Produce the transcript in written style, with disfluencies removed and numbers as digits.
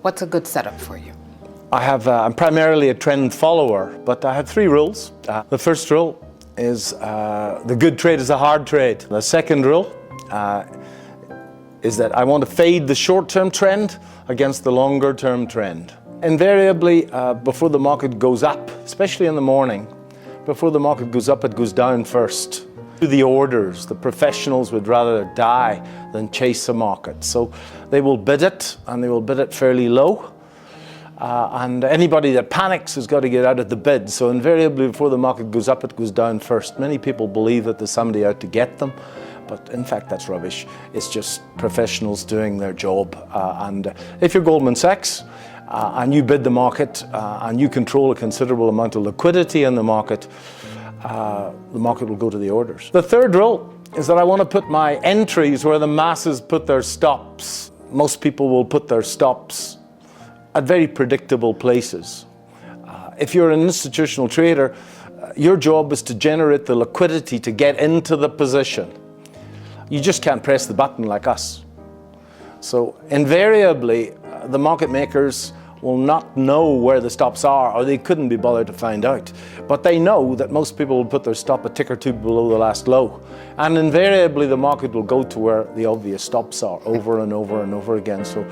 What's a good setup for you? I'm primarily a trend follower, but I have 3 rules. The first rule is the good trade is a hard trade. The second rule is that I want to fade the short-term trend against the longer-term trend. Invariably, before the market goes up, especially in the morning, before the market goes up, it goes down first. The orders, the professionals would rather die than chase a market. So they will bid it, and they will bid it fairly low. And anybody that panics has got to get out of the bid. So invariably, before the market goes up, it goes down first. Many people believe that there's somebody out to get them, but in fact, that's rubbish. It's just professionals doing their job. And if you're Goldman Sachs, and you bid the market, and you control a considerable amount of liquidity in the market will go to the orders. The third rule is that I want to put my entries where the masses put their stops. Most people will put their stops at very predictable places. If you're an institutional trader, your job is to generate the liquidity to get into the position. You just can't press the button like us. So invariably, the market makers will not know where the stops are, or they couldn't be bothered to find out. But they know that most people will put their stop a tick or two below the last low. And invariably, the market will go to where the obvious stops are over and over and over again. So